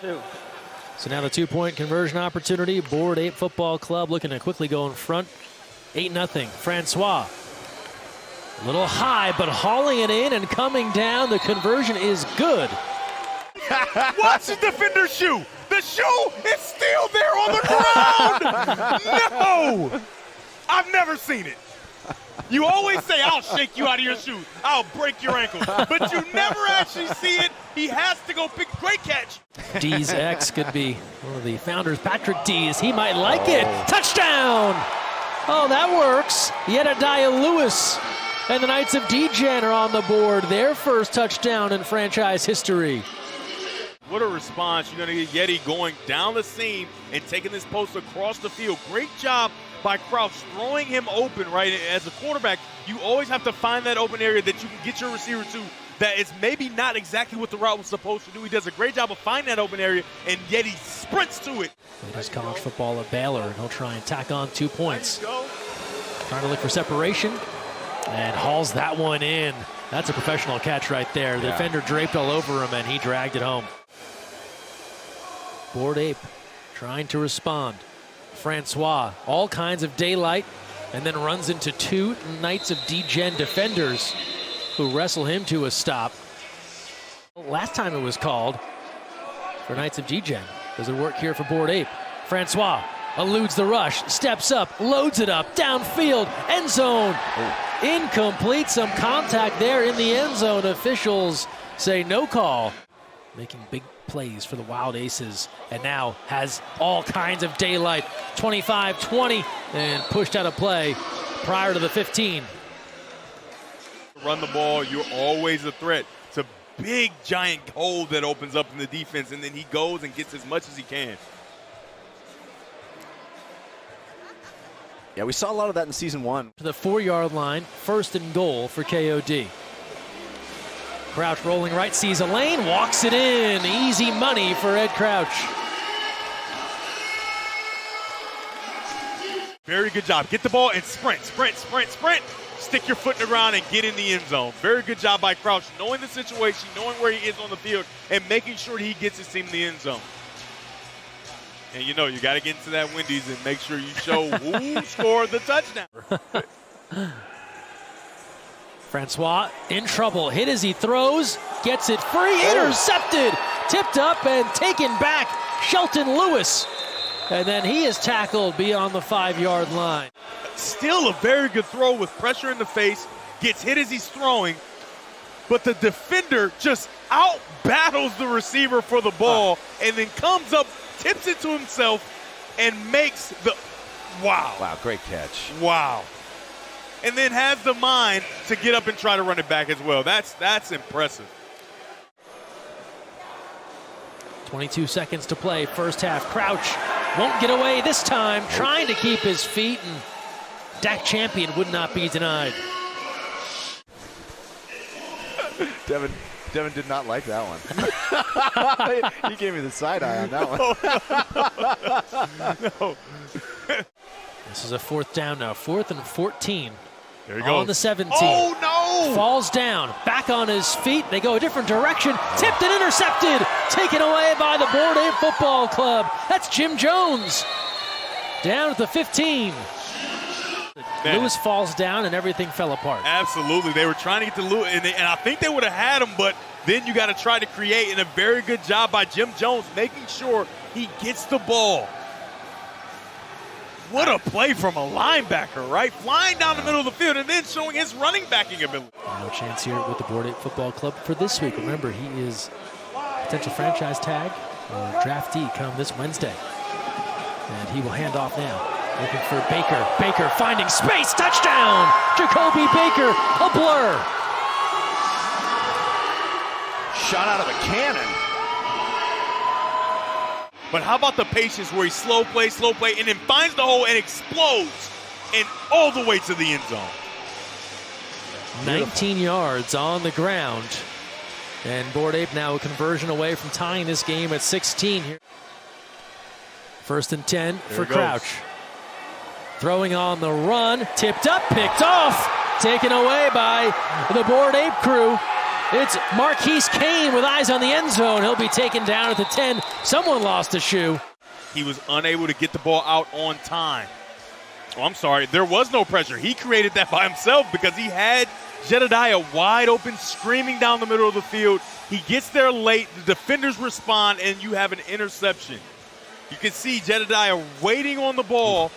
So now the 2-point conversion opportunity. Board Ape Football Club looking to quickly go in front. 8-0. Francois. A little high, but hauling it in and coming down. The conversion is good. Watch the defender's shoe. The shoe is still there on the ground. No! I've never seen it. You always say, I'll shake you out of your shoes. I'll break your ankles. But you never actually see it. He has to go pick. Great catch. D's X could be one of the founders, Patrick D's. He might like it. Touchdown! Oh, that works. Jedediah Lewis and the Knights of Degen are on the board. Their first touchdown in franchise history. What a response. You're going to get Yeti going down the seam and taking this post across the field. Great job by Crouch throwing him open, right? As a quarterback, you always have to find that open area that you can get your receiver to that is maybe not exactly what the route was supposed to do. He does a great job of finding that open area, and Yeti sprints to it. It is college football at Baylor, and he'll try and tack on 2 points. Trying to look for separation, and hauls that one in. That's a professional catch right there. The defender draped all over him, and he dragged it home. Board Ape trying to respond. Francois, all kinds of daylight, and then runs into 2 Knights of Degen defenders who wrestle him to a stop. Last time it was called for Knights of Degen. Does it work here for Board Ape? Francois eludes the rush, steps up, loads it up, downfield, end zone. Incomplete, some contact there in the end zone. Officials say no call. Making big plays for the Wild Aces, and now has all kinds of daylight. 25-20, and pushed out of play prior to the 15. Run the ball, you're always a threat. It's a big, giant hole that opens up in the defense, and then he goes and gets as much as he can. Yeah, we saw a lot of that in season 1. To the 4-yard line, 1st and goal for KOD. Crouch rolling right, sees a lane, walks it in. Easy money for Ed Crouch. Very good job. Get the ball and sprint, sprint, sprint, sprint. Stick your foot in the ground and get in the end zone. Very good job by Crouch, knowing the situation, knowing where he is on the field, and making sure he gets his team in the end zone. And you know, you got to get into that Wendy's and make sure you show who scored the touchdown. Francois in trouble, hit as he throws, gets it free, intercepted, tipped up and taken back. Shelton Lewis, and then he is tackled beyond the 5-yard line. Still a very good throw with pressure in the face, gets hit as he's throwing, but the defender just out-battles the receiver for the ball and then comes up, tips it to himself, and makes the – wow. Wow, great catch. Wow. And then has the mind to get up and try to run it back as well. That's impressive. 22 seconds to play, first half. Crouch won't get away this time, trying to keep his feet, and Dak Champion would not be denied. Devin did not like that one. He gave me the side eye on that one. No. This is a 4th down now, 4th and 14. There he goes. On the 17. Oh, no! Falls down, back on his feet. They go a different direction. Tipped and intercepted. Taken away by the Board Ape Football Club. That's Jim Jones. Down at the 15. Man. Lewis falls down and everything fell apart. Absolutely. They were trying to get to Lewis, and I think they would have had him, but then you got to try to create, and a very good job by Jim Jones making sure he gets the ball. What a play from a linebacker, right? Flying down the middle of the field and then showing his running backing ability. No chance here with the Board Ape Football Club for this week. Remember, he is potential franchise tag or draftee come this Wednesday. And he will hand off now. Looking for Baker. Baker finding space. Touchdown! Jacoby Baker, a blur. Shot out of a cannon. But how about the patience where he slow play, and then finds the hole and explodes and all the way to the end zone. 19 yards on the ground. And Board Ape now a conversion away from tying this game at 16 here. 1st and 10 for Crouch. Throwing on the run, tipped up, picked off, taken away by the Board Ape crew. It's Marquise Kane with eyes on the end zone. He'll be taken down at the 10. Someone lost a shoe. He was unable to get the ball out on time. Oh, I'm sorry. There was no pressure. He created that by himself because he had Jedediah wide open, screaming down the middle of the field. He gets there late. The defenders respond, and you have an interception. You can see Jedediah waiting on the ball.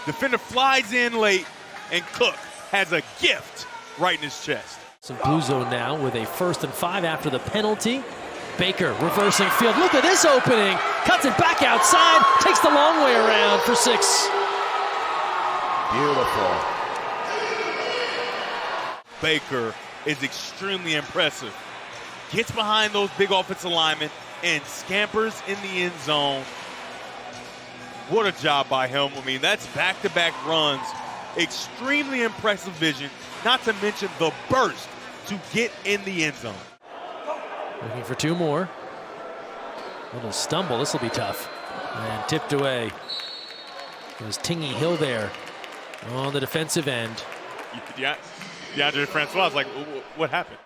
Defender flies in late, and Cook has a gift right in his chest. Some blue zone now with a 1st and 5 after the penalty. Baker reversing field. Look at this opening. Cuts it back outside. Takes the long way around for 6. Beautiful. Baker is extremely impressive. Gets behind those big offensive linemen and scampers in the end zone. What a job by him. I mean, that's back-to-back runs. Extremely impressive vision, not to mention the burst to get in the end zone. Looking for 2 more. Little stumble. This will be tough. And tipped away. There's Tingy Hill there on the defensive end. Yeah, DeAndre Francois was like, what happened?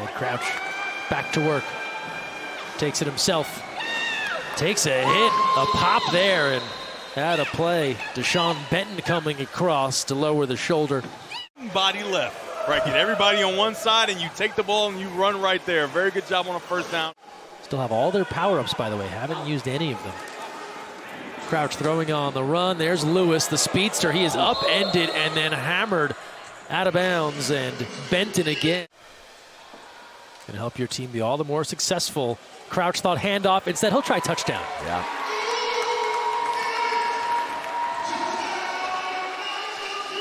Ed Crouch back to work. Takes it himself. Takes a hit, a pop there, and had a play. Deshaun Benton coming across to lower the shoulder. Body left. Right, get everybody on one side, and you take the ball and you run right there. Very good job on a 1st down. Still have all their power-ups, by the way. Haven't used any of them. Crouch throwing on the run. There's Lewis, the speedster. He is upended and then hammered out of bounds, and Benton again. Going to help your team be all the more successful. Crouch thought handoff. Instead, he'll try touchdown. Yeah.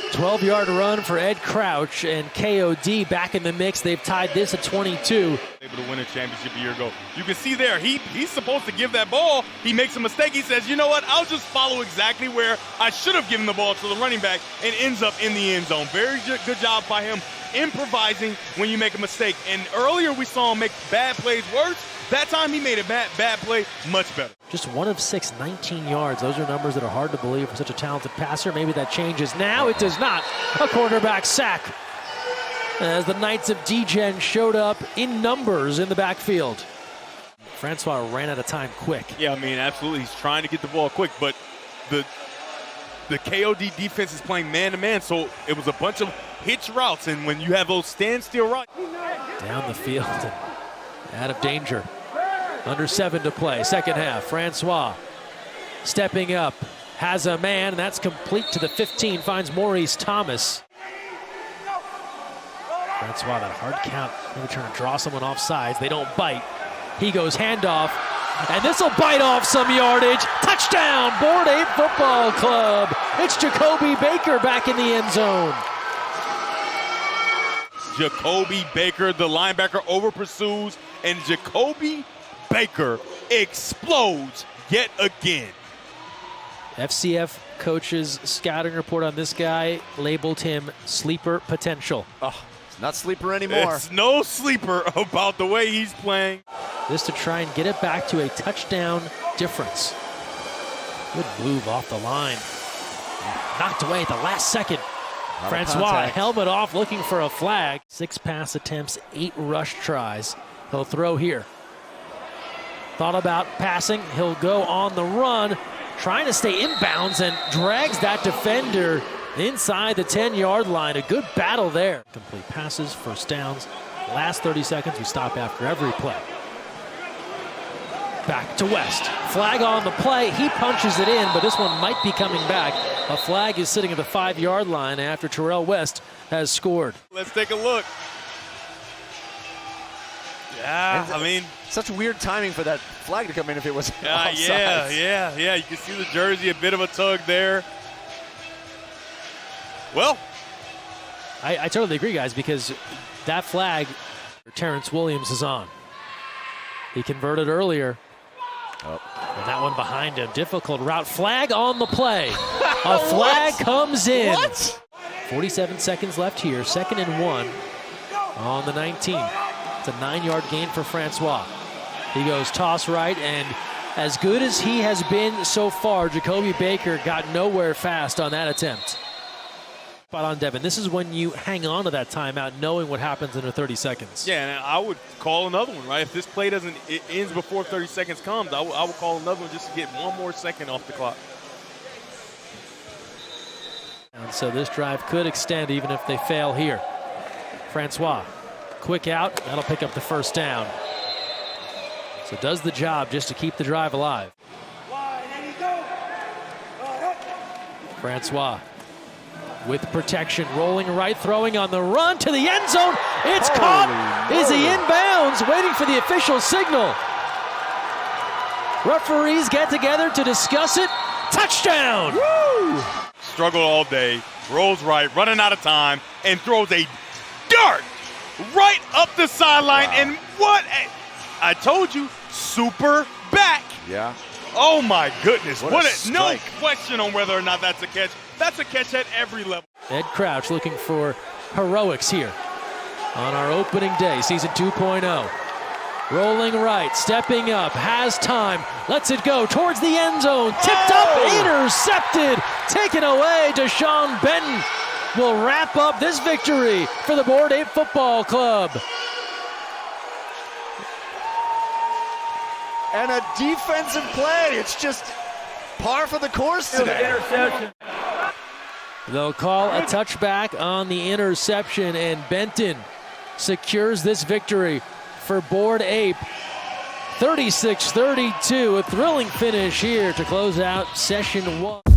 A 12-yard run for Ed Crouch, and KOD back in the mix. They've tied this at 22. Able to win a championship a year ago. You can see there, he's supposed to give that ball. He makes a mistake. He says, you know what, I'll just follow exactly where I should have given the ball to the running back, and ends up in the end zone. Very good job by him improvising when you make a mistake. And earlier we saw him make bad plays worse. That time he made a bad play much better. Just 1 of 6, 19 yards. Those are numbers that are hard to believe for such a talented passer. Maybe that changes now. It does not. A quarterback sack as the Knights of Degen showed up in numbers in the backfield. Francois ran out of time quick. Yeah, I mean, absolutely. He's trying to get the ball quick, but the KOD defense is playing man-to-man, so it was a bunch of hitch routes, and when you have those standstill routes. Down the field and out of danger. Under 7 to play, 2nd half. Francois stepping up, has a man, and that's complete to the 15, finds Maurice Thomas. Francois, that hard count, maybe trying to draw someone off sides. They don't bite. He goes handoff, and this will bite off some yardage. Touchdown, Board 8 Football Club. It's Jacoby Baker back in the end zone. Jacoby Baker, the linebacker, over pursues, and Jacoby Baker explodes yet again. FCF coach's scouting report on this guy labeled him sleeper potential. Oh, it's not sleeper anymore. It's no sleeper about the way he's playing. This to try and get it back to a touchdown difference. Good move off the line. Knocked away at the last second. Francois, helmet off, looking for a flag. 6 pass attempts, 8 rush tries. He'll throw here. Thought about passing. He'll go on the run, trying to stay inbounds, and drags that defender inside the 10-yard line. A good battle there. Complete passes, 1st downs. Last 30 seconds, we stop after every play. Back to West. Flag on the play. He punches it in, but this one might be coming back. A flag is sitting at the 5-yard line after Terrell West has scored. Let's take a look. Yeah, I mean, such weird timing for that flag to come in if it was offsides. Yeah. You can see the jersey, a bit of a tug there. Well, I totally agree, guys, because that flag, Terrence Williams is on. He converted earlier. Oh. And that one behind him. Difficult route. Flag on the play. A flag comes in. What? 47 seconds left here. 2nd and 1 on the 19. It's a 9-yard gain for Francois. He goes toss right, and as good as he has been so far, Jacoby Baker got nowhere fast on that attempt. Spot on, Devin. This is when you hang on to that timeout knowing what happens in 30 seconds. Yeah, and I would call another one, right? If this play it ends before 30 seconds comes, I would call another one just to get one more second off the clock. And so this drive could extend even if they fail here. Francois, quick out. That'll pick up the first down. So does the job just to keep the drive alive. Francois with protection, rolling right, throwing on the run to the end zone. It's caught. Is he inbounds? Waiting for the official signal. Referees get together to discuss it. Touchdown! Woo! Struggled all day, rolls right, running out of time, and throws a dart right up the sideline. Wow. And what I told you, super back. Yeah. Oh my goodness! What a no strike. question on whether or not that's a catch. That's a catch at every level. Ed Crouch looking for heroics here on our opening day, season 2.0. Rolling right, stepping up, has time, lets it go towards the end zone, tipped up, intercepted, taken away. Deshaun Benton will wrap up this victory for the Board 8 Football Club. And a defensive play. It's just par for the course today. Interception. They'll call a touchback on the interception, and Benton secures this victory for Board Ape. 36-32, a thrilling finish here to close out session 1.